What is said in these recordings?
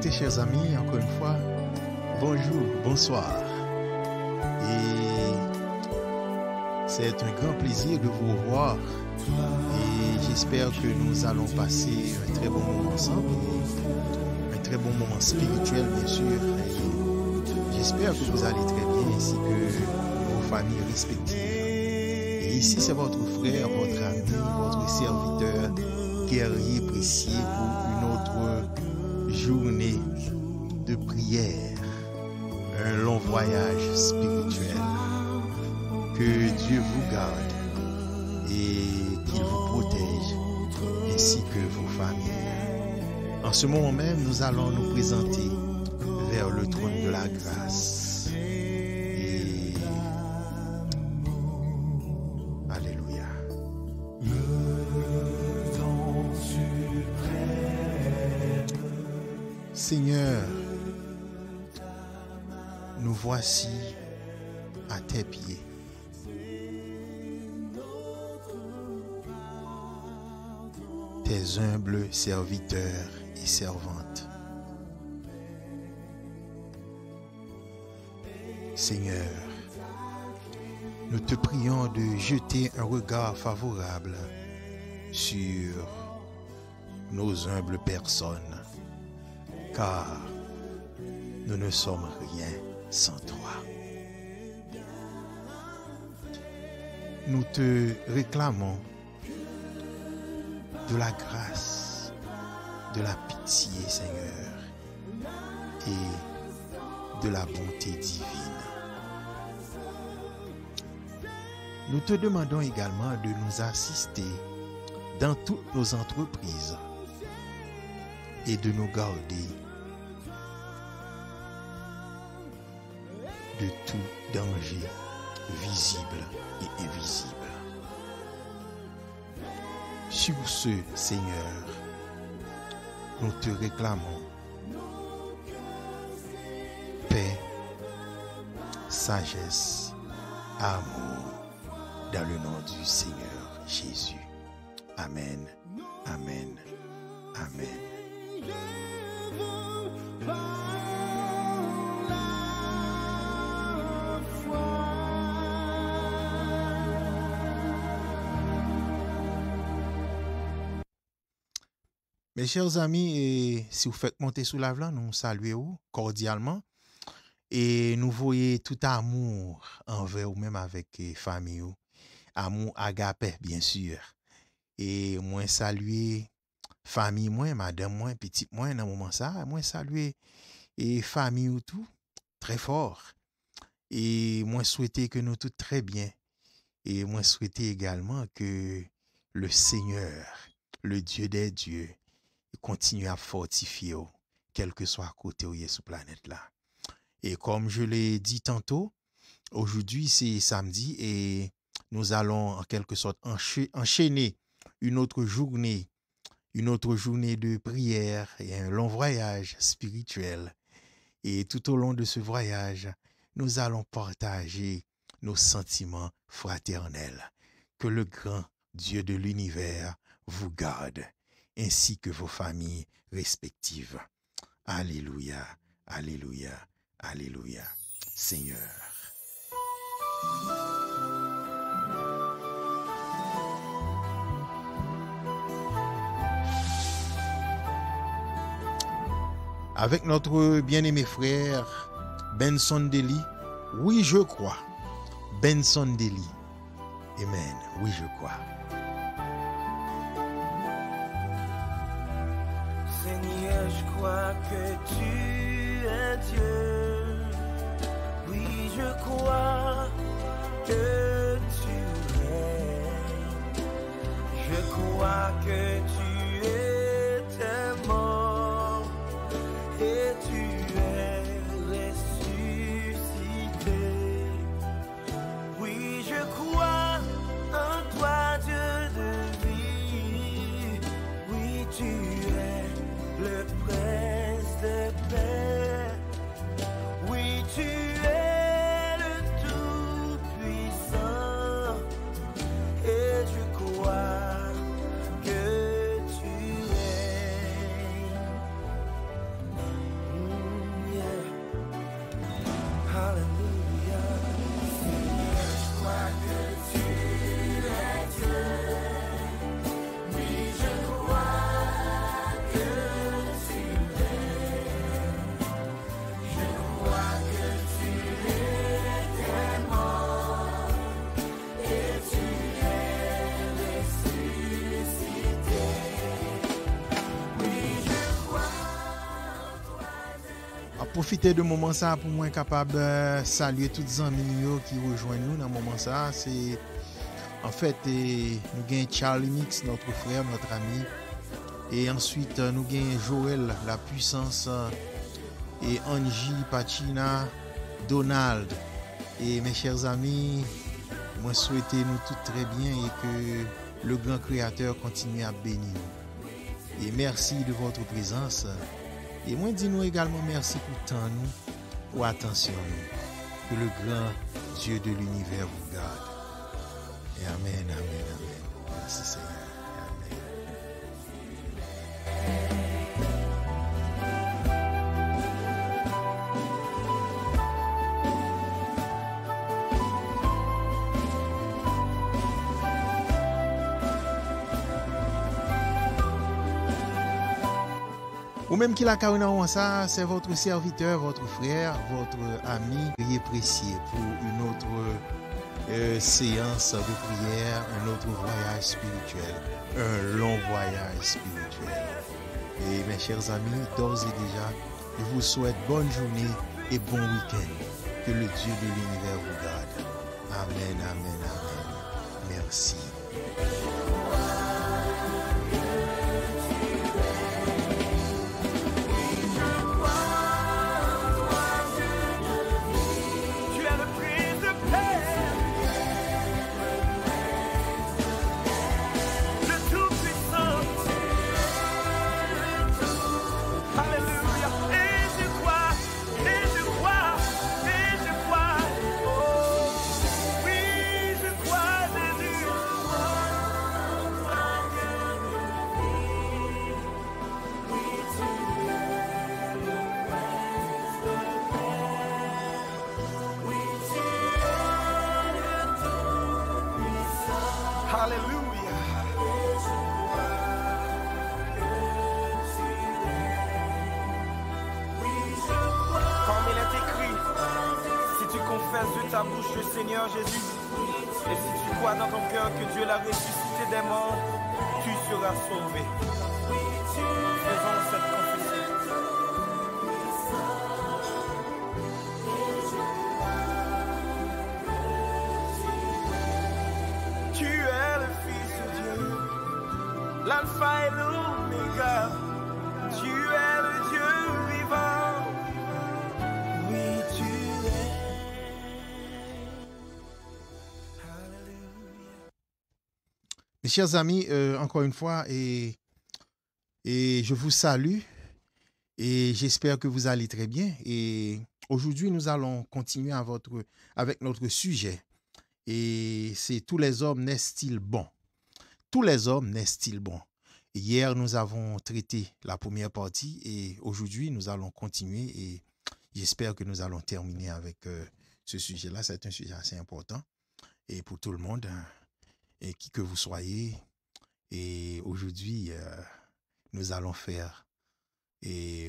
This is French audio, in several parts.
Écoutez, chers amis, encore une fois, bonjour, bonsoir. Et c'est un grand plaisir de vous revoir. Et j'espère que nous allons passer un très bon moment ensemble. Un très bon moment spirituel, bien sûr. Et j'espère que vous allez très bien, ainsi que vos familles respectives. Et ici, c'est votre frère, votre ami, votre serviteur, guerrier précieux pour une autre journée de prière, un long voyage spirituel. Que Dieu vous garde et qu'il vous protège, ainsi que vos familles. En ce moment même, nous allons nous présenter vers le trône de la grâce. Et Alléluia. Seigneur, nous voici à tes pieds. Tes humbles serviteurs et servantes. Seigneur, nous te prions de jeter un regard favorable sur nos humbles personnes, car nous ne sommes rien sans toi. Nous te réclamons de la grâce, de la pitié, Seigneur, et de la bonté divine. Nous te demandons également de nous assister dans toutes nos entreprises et de nous garder de tout danger visible et invisible. Sur ce, Seigneur, nous te réclamons paix, sagesse, amour, dans le nom du Seigneur Jésus. Amen, amen, amen. Mes chers amis, et si vous faites monter sous la vlan, nous saluons cordialement et nous voyons tout amour envers vous-même avec famille, amour agapé bien sûr. Et moi saluer famille moi, madame moi, petite moi dans moment ça, moi saluer et famille ou tout très fort. Et moi souhaiter que nous tout très bien. Et moi souhaiter également que le Seigneur, le Dieu des dieux, continue à fortifier, quel que soit à côté où il est sur planète là. Et comme je l'ai dit tantôt, aujourd'hui c'est samedi et nous allons en quelque sorte enchaîner une autre journée de prière et un long voyage spirituel. Et tout au long de ce voyage, nous allons partager nos sentiments fraternels. Que le grand Dieu de l'univers vous garde, ainsi que vos familles respectives. Alléluia, alléluia, alléluia, Seigneur. Avec notre bien-aimé frère Benson Deli, oui je crois. Benson Deli. Amen, oui je crois. Seigneur, je crois que tu es Dieu. Oui, je crois que tu es. Je crois que tu étais mort et tu es ressuscité. Oui, je crois en toi, Dieu de vie. Oui, tu es le prince de paix. Oui, tu es le tout-puissant. Et je crois que tu es profiter de moment ça pour moi capable saluer toutes les amis qui rejoignent nous dans moment ça. C'est en fait nous gagnons Charlie Mix, notre frère, notre ami. Et ensuite nous gagnons Joël, la puissance, et Angie, Pachina, Donald. Et mes chers amis, moi souhaite nous tous très bien et que le grand créateur continue à bénir nous. Et merci de votre présence. Et moi dis-nous également merci pour temps nous, pour attention nous. Que le grand Dieu de l'univers vous garde. Et amen, amen, amen. Merci Seigneur. Ou même qui la carrément ça, c'est votre serviteur, votre frère, votre ami, qui est précieux pour une autre séance de prière, un autre voyage spirituel, un long voyage spirituel. Et mes chers amis, d'ores et déjà, je vous souhaite bonne journée et bon week-end. Que le Dieu de l'univers vous garde. Amen, amen, amen. Merci. Ta bouche le Seigneur Jésus, et si tu crois dans ton cœur que Dieu l'a ressuscité des morts, tu seras sauvé. Faisons cette confession. Tu es le Fils de Dieu, l'alpha et l'oméga. Tu es le Dieu vivant. Oui, tu es. Mes chers amis, encore une fois, et je vous salue et j'espère que vous allez très bien. Et aujourd'hui, nous allons continuer avec notre sujet. Et c'est tous les hommes naissent-ils bons? Tous les hommes naissent-ils bons? Hier, nous avons traité la première partie et aujourd'hui, nous allons continuer et j'espère que nous allons terminer avec ce sujet-là. C'est un sujet assez important et pour tout le monde. Et qui que vous soyez. Et aujourd'hui, nous allons faire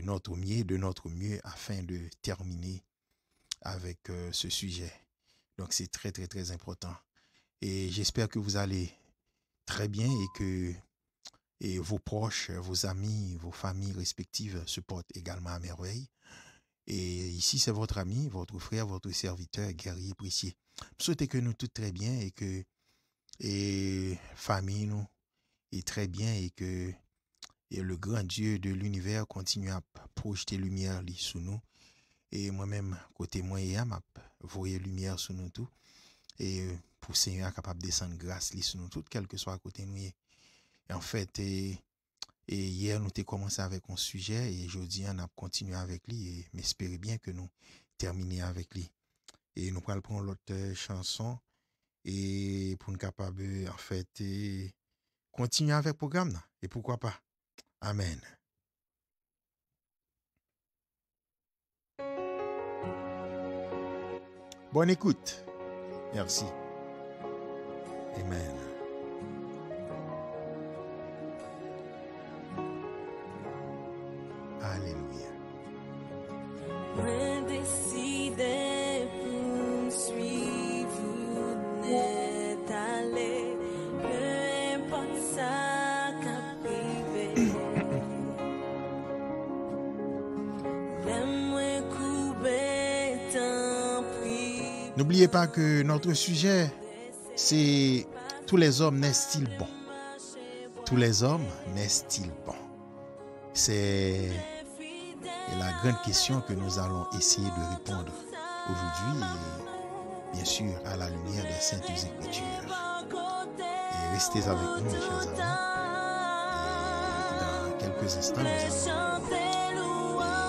notre mieux, de notre mieux, afin de terminer avec ce sujet. Donc, c'est très, très, très important. Et j'espère que vous allez très bien et que vos proches, vos amis, vos familles respectives se portent également à merveille. Et ici, c'est votre ami, votre frère, votre serviteur, guerrier précieux. Je souhaite que nous tous très bien et que famille nous est très bien et que le grand Dieu de l'univers continue à projeter lumière sur nous et moi-même côté moi et m'a voyer lumière sur nous tout et pour Seigneur capable de descendre grâce sur nous tout quel que soit à côté nous et en fait et hier nous avons commencé avec un sujet et aujourd'hui on a continué avec lui et m'espérer bien que nous terminer avec lui et nous allons prendre l'autre chanson et pour nous capable en fait continuer avec le programme et pourquoi pas. Amen. Bonne écoute. Merci. Amen. Alléluia. Décidé pour suivre n'est allé, peu importe ça qu'a privé. L'aime-moi N'oubliez pas que notre sujet, c'est tous les hommes naissent-ils bons? Tous les hommes naissent-ils bons? C'est la grande question que nous allons essayer de répondre aujourd'hui, et bien sûr à la lumière des Saintes Écritures. Et restez avec nous, mes chers amis. Et dans quelques instants, nous allons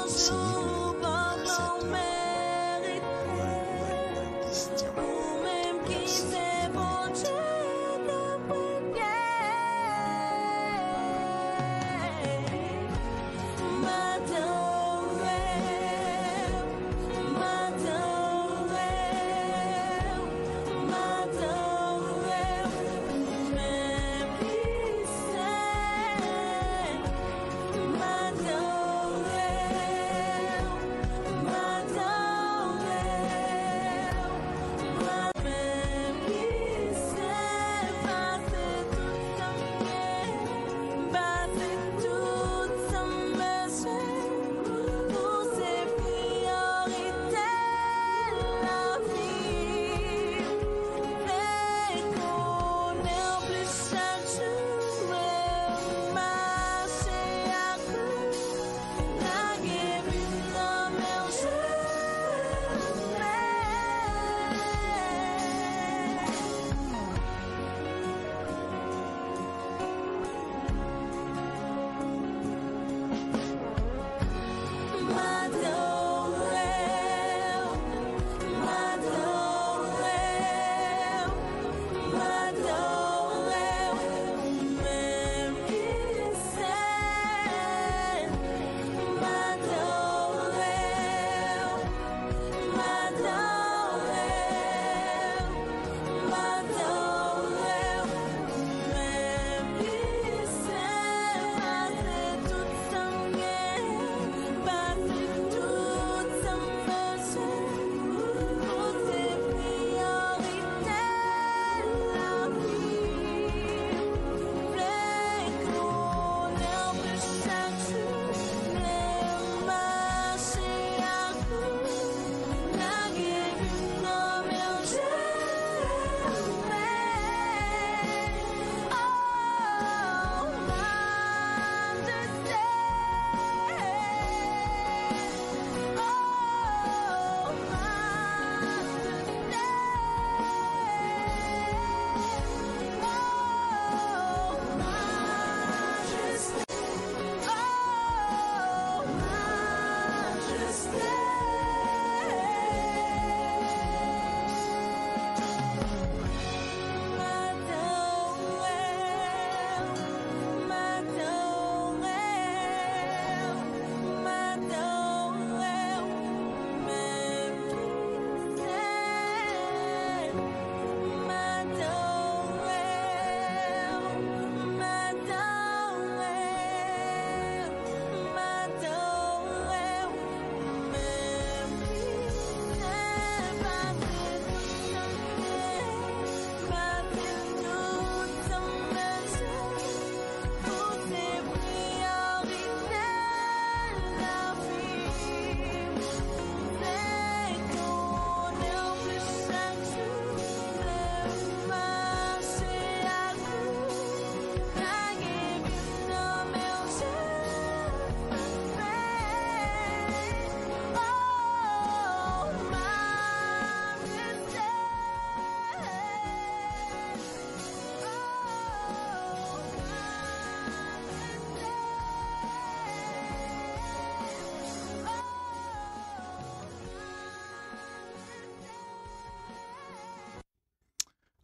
essayer de répondre à cette grande question. Merci et bonne écoute.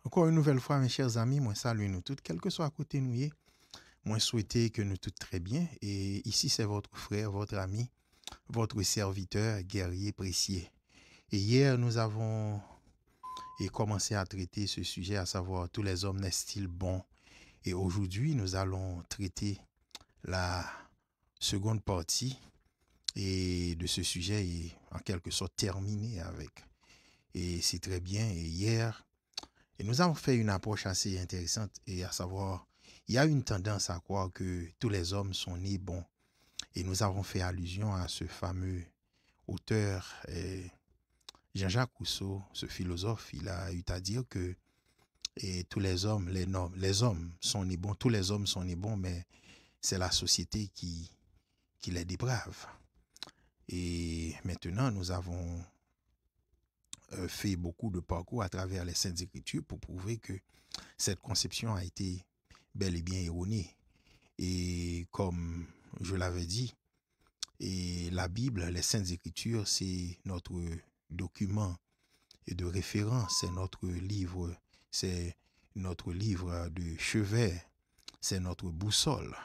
Encore une nouvelle fois, mes chers amis, moi salue nous toutes, quel que soit à côté nous y, moi souhaiter que nous toutes très bien. Et ici, c'est votre frère, votre ami, votre serviteur, guerrier précieux. Et hier, nous avons commencé à traiter ce sujet, à savoir tous les hommes naissent-ils bons. Et aujourd'hui, nous allons traiter la seconde partie et de ce sujet est en quelque sorte terminé avec. Et c'est très bien. Et hier, et nous avons fait une approche assez intéressante, et à savoir, il y a une tendance à croire que tous les hommes sont nés bons. Et nous avons fait allusion à ce fameux auteur Jean-Jacques Rousseau, ce philosophe, il a eu à dire que tous les hommes, les hommes sont nés bons, tous les hommes sont nés bons, mais c'est la société qui les déprave. Et maintenant, nous avons fait beaucoup de parcours à travers les Saintes Écritures pour prouver que cette conception a été bel et bien erronée. Et comme je l'avais dit, et la Bible, les Saintes Écritures, c'est notre document de référence, c'est notre livre de chevet, c'est notre boussole.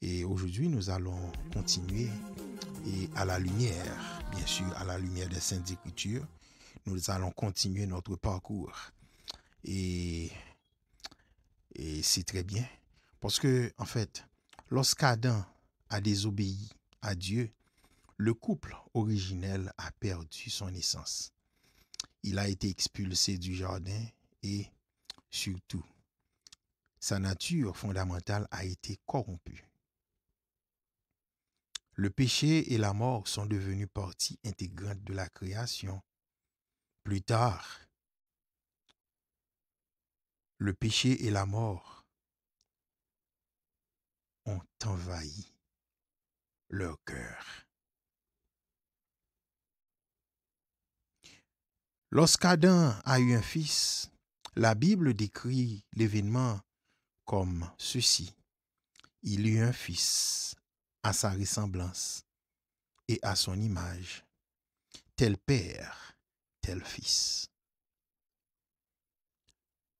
Et aujourd'hui, nous allons continuer et à la lumière, bien sûr, à la lumière des Saintes Écritures, nous allons continuer notre parcours. Et c'est très bien. Parce que, en fait, lorsqu'Adam a désobéi à Dieu, le couple originel a perdu son essence. Il a été expulsé du jardin et, surtout, sa nature fondamentale a été corrompue. Le péché et la mort sont devenus partie intégrante de la création. Plus tard, le péché et la mort ont envahi leur cœur. Lorsqu'Adam a eu un fils, la Bible décrit l'événement comme ceci. Il eut un fils à sa ressemblance et à son image, tel père, tel fils.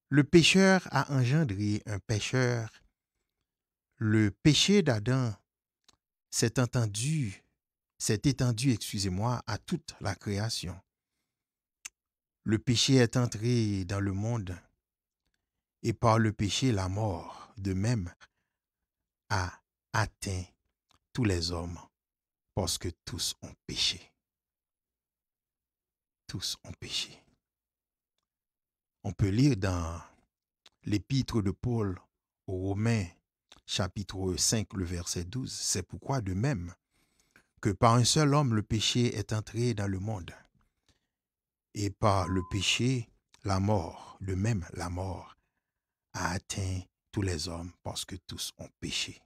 Le pécheur a engendré un pécheur. Le péché d'Adam s'est étendu, à toute la création. Le péché est entré dans le monde et par le péché, la mort, de même, a atteint tous les hommes parce que tous ont péché. Tous ont péché. On peut lire dans l'épître de Paul aux Romains, chapitre 5, le verset 12. C'est pourquoi de même que par un seul homme le péché est entré dans le monde, et par le péché, la mort, de même la mort, a atteint tous les hommes parce que tous ont péché.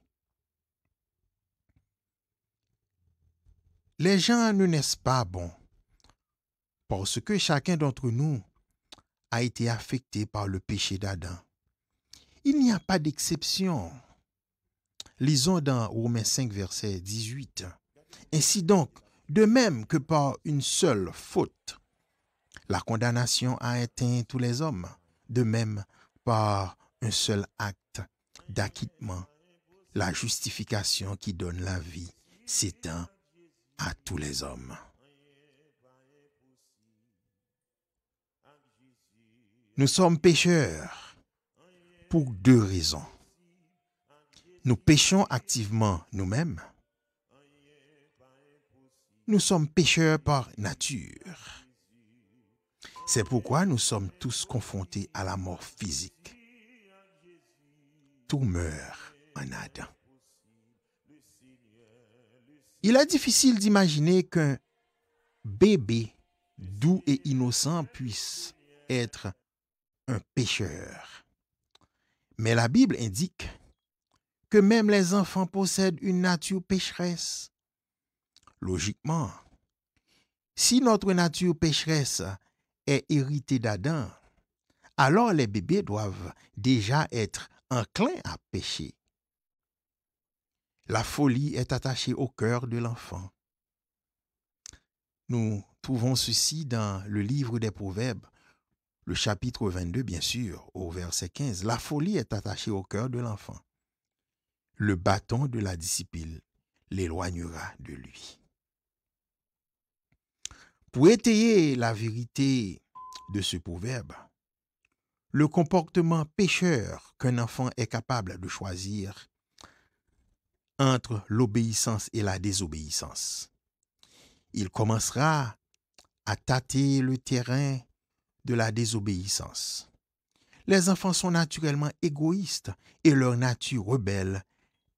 Les gens ne naissent pas bons parce que chacun d'entre nous a été affecté par le péché d'Adam. Il n'y a pas d'exception. Lisons dans Romains 5, verset 18. Ainsi donc, de même que par une seule faute, la condamnation a atteint tous les hommes, de même par un seul acte d'acquittement, la justification qui donne la vie s'étend à tous les hommes. Nous sommes pécheurs pour deux raisons. Nous péchons activement nous-mêmes. Nous sommes pécheurs par nature. C'est pourquoi nous sommes tous confrontés à la mort physique. Tout meurt en Adam. Il est difficile d'imaginer qu'un bébé doux et innocent puisse être un pécheur. Mais la Bible indique que même les enfants possèdent une nature pécheresse. Logiquement, si notre nature pécheresse est héritée d'Adam, alors les bébés doivent déjà être enclins à pécher. La folie est attachée au cœur de l'enfant. Nous trouvons ceci dans le livre des Proverbes, le chapitre 22, bien sûr, au verset 15. La folie est attachée au cœur de l'enfant. Le bâton de la discipline l'éloignera de lui. Pour étayer la vérité de ce proverbe, le comportement pécheur qu'un enfant est capable de choisir entre l'obéissance et la désobéissance. Il commencera à tâter le terrain de la désobéissance. Les enfants sont naturellement égoïstes et leur nature rebelle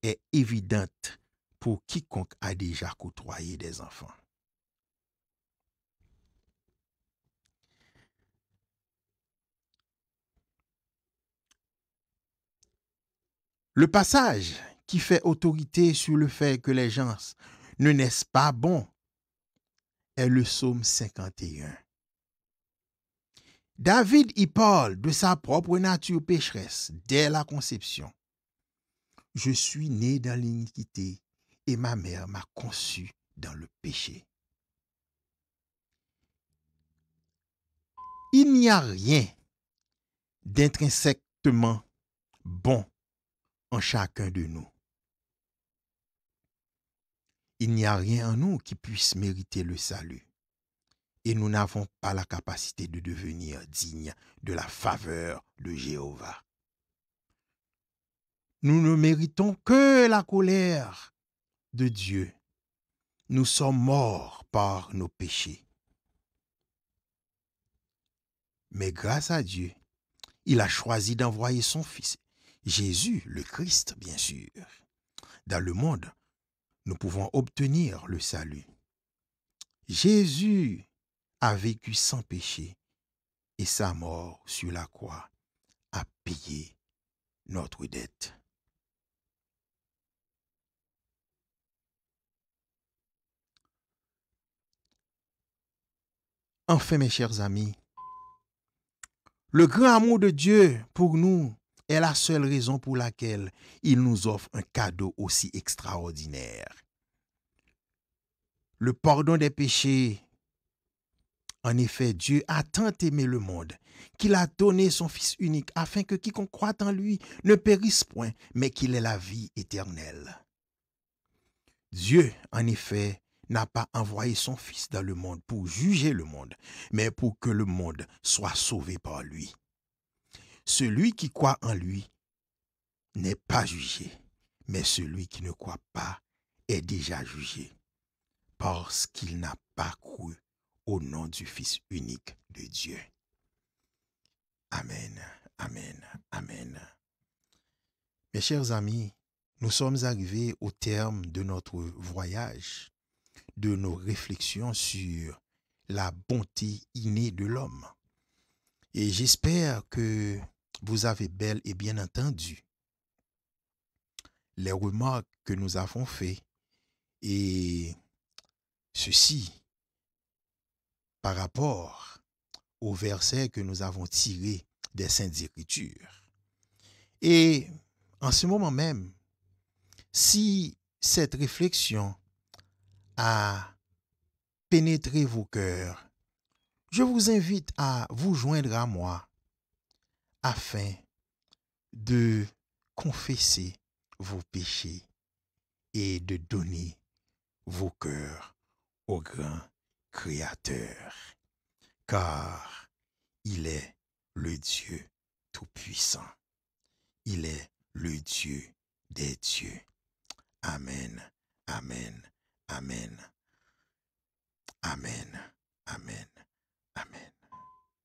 est évidente pour quiconque a déjà côtoyé des enfants. Le passage qui fait autorité sur le fait que les gens ne naissent pas bons est le psaume 51. David y parle de sa propre nature pécheresse dès la conception. Je suis né dans l'iniquité et ma mère m'a conçu dans le péché. Il n'y a rien d'intrinsèquement bon en chacun de nous. Il n'y a rien en nous qui puisse mériter le salut. Et nous n'avons pas la capacité de devenir dignes de la faveur de Jéhovah. Nous ne méritons que la colère de Dieu. Nous sommes morts par nos péchés. Mais grâce à Dieu, il a choisi d'envoyer son Fils, Jésus, le Christ, bien sûr. Dans le monde, nous pouvons obtenir le salut. Jésus a vécu sans péché et sa mort sur la croix a payé notre dette. Enfin, mes chers amis, le grand amour de Dieu pour nous est la seule raison pour laquelle il nous offre un cadeau aussi extraordinaire. Le pardon des péchés. En effet, Dieu a tant aimé le monde qu'il a donné son Fils unique afin que quiconque croit en lui ne périsse point, mais qu'il ait la vie éternelle. Dieu, en effet, n'a pas envoyé son Fils dans le monde pour juger le monde, mais pour que le monde soit sauvé par lui. Celui qui croit en lui n'est pas jugé, mais celui qui ne croit pas est déjà jugé, parce qu'il n'a pas cru au nom du Fils unique de Dieu. Amen, amen, amen. Mes chers amis, nous sommes arrivés au terme de notre voyage, de nos réflexions sur la bonté innée de l'homme. Et j'espère que vous avez bel et bien entendu les remarques que nous avons faites et ceci par rapport aux versets que nous avons tirés des Saintes Écritures. Et en ce moment même, si cette réflexion a pénétré vos cœurs, je vous invite à vous joindre à moi afin de confesser vos péchés et de donner vos cœurs au grand Créateur, car il est le Dieu Tout-Puissant. Il est le Dieu des dieux. Amen, amen, amen, amen, amen, amen.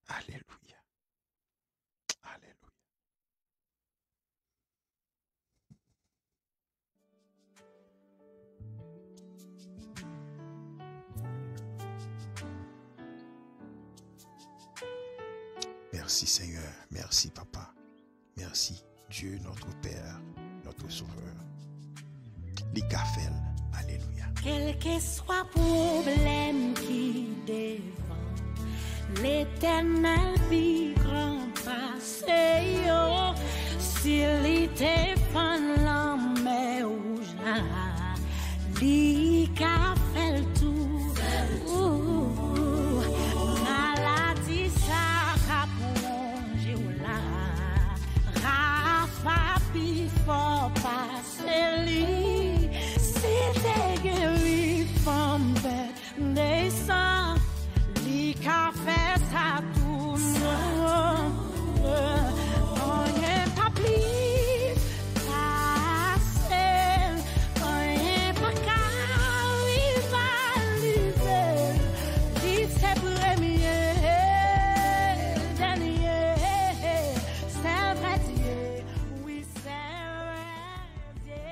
Alléluia, alléluia. Merci Seigneur, merci Papa, merci Dieu notre Père, notre Sauveur. L'Ikafel, alléluia. Quel que soit problème qui devant l'Éternel vit grand passé, s'il était fan la mer rouge là, l'Ikafel tout. Maladie ça capronge là, Rafa pi fort passer lui, si t'es guéri femme bête descend, l'Ikafel ça tout non, on n'est pas plus passer, on n'est pas qu'arriver, dit c'est premier, dernier, c'est vrai Dieu, oui c'est vrai Dieu.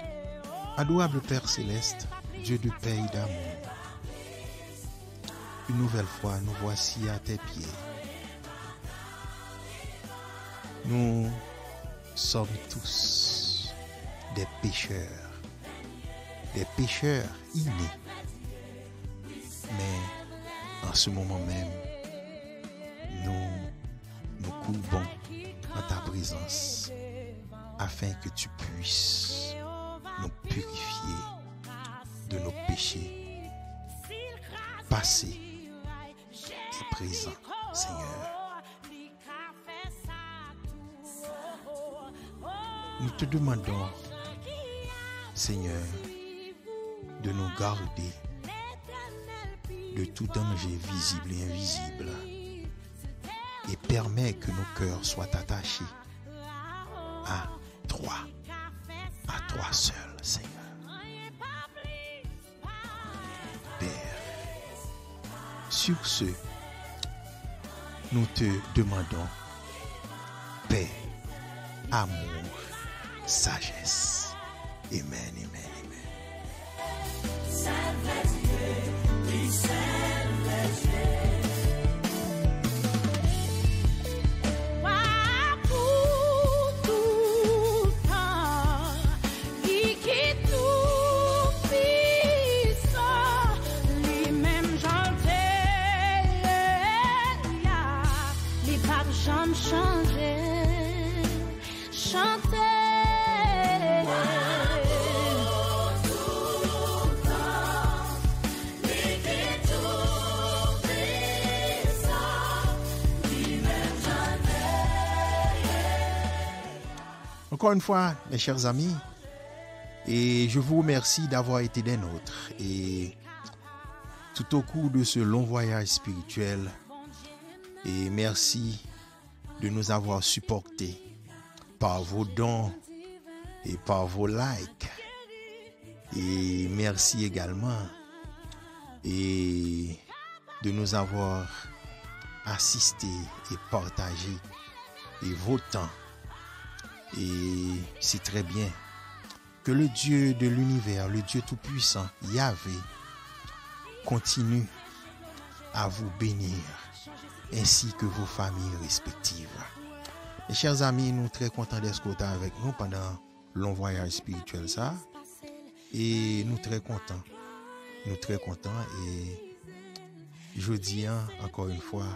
Adorable Père Céleste, Dieu de paix et d'amour, une nouvelle fois, nous voici à tes pieds. Nous sommes tous des pécheurs innés. Mais en ce moment même, nous courbons en ta présence afin que tu puisses nous purifier de nos péchés passés et présents, Seigneur. Nous te demandons, Seigneur, de nous garder de tout danger visible et invisible et permet que nos cœurs soient attachés à toi seul, Seigneur. Père, sur ce, nous te demandons paix, amour, sagesse. Amen, amen, amen. Encore une fois, mes chers amis, et je vous remercie d'avoir été des nôtres. Et tout au cours de ce long voyage spirituel, et merci de nous avoir supportés par vos dons et par vos likes. Et merci également et de nous avoir assistés et partagé et vos temps. Et c'est très bien que le Dieu de l'univers, le Dieu tout-puissant, Yahvé, continue à vous bénir, ainsi que vos familles respectives. Mes chers amis, nous sommes très contents d'être avec nous pendant le long voyage spirituel ça. Et nous très contents. Et je dis encore une fois,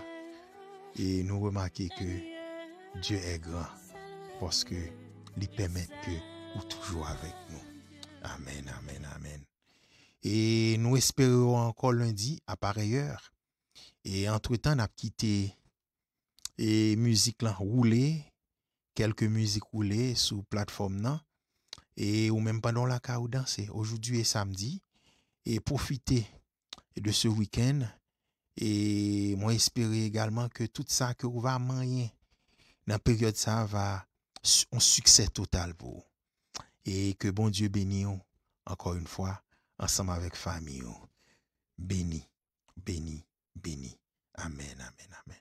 et nous remarquons que Dieu est grand. Parce que il permet que vous toujours avec nous. Amen, amen, amen. Et nous espérons encore lundi à pareille heure. Et entre-temps, on a quitté et musique là roulée, quelques musiques roulées sur plateforme là, et ou même pendant la cas où danser. Aujourd'hui et samedi, et profiter de ce week-end. Et moi espérer également que tout ça que vous va manier dans la période ça va un succès total pour vous. Et que bon Dieu bénisse encore une fois ensemble avec famille. Béni, béni, béni. Amen, amen, amen.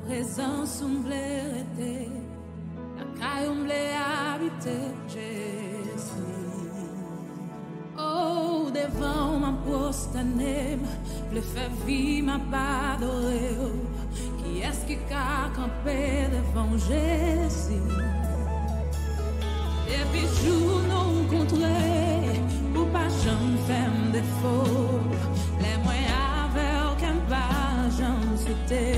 Présence umblete, la caille umble habite Jésus. Oh, devant ma prostane, le fait vie m'a pas adoré. Qui est-ce qui a campé devant Jésus? Et puis jour nous rencontrer, pour pas jamais faire défaut. Les moyens avec aucun pas j'en sauter.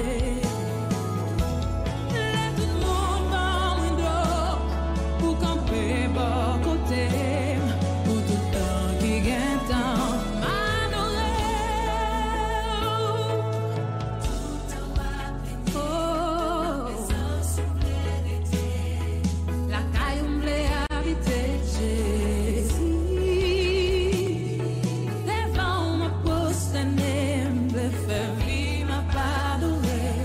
Devant ma poste, m'a pas adoré.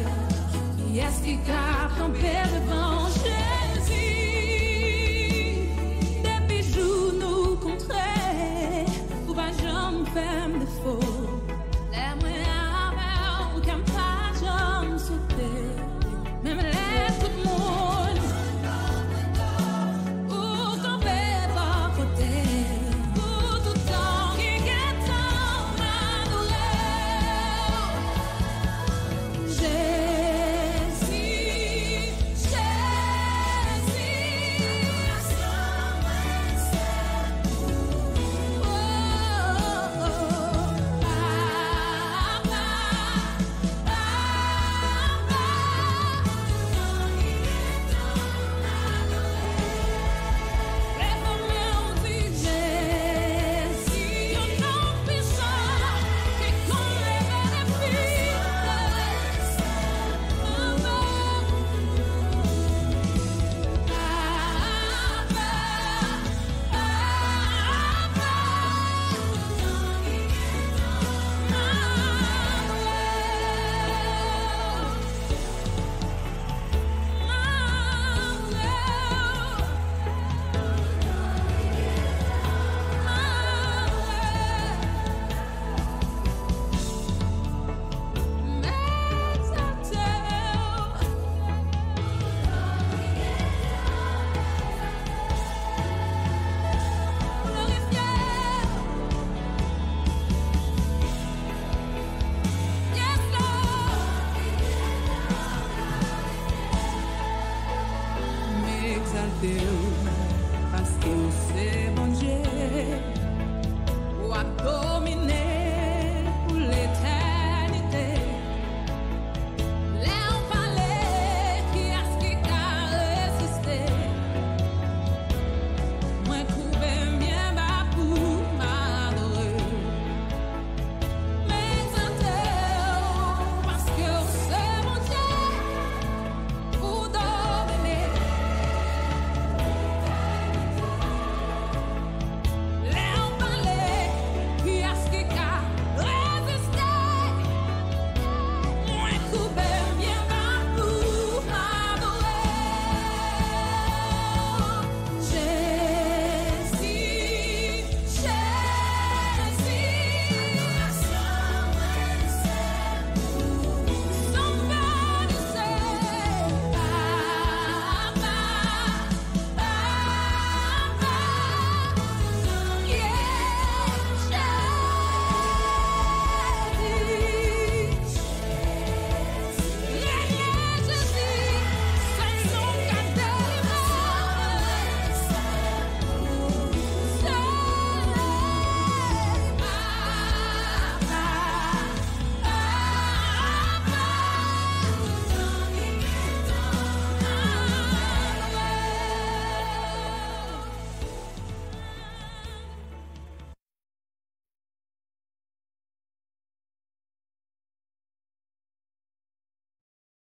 adore.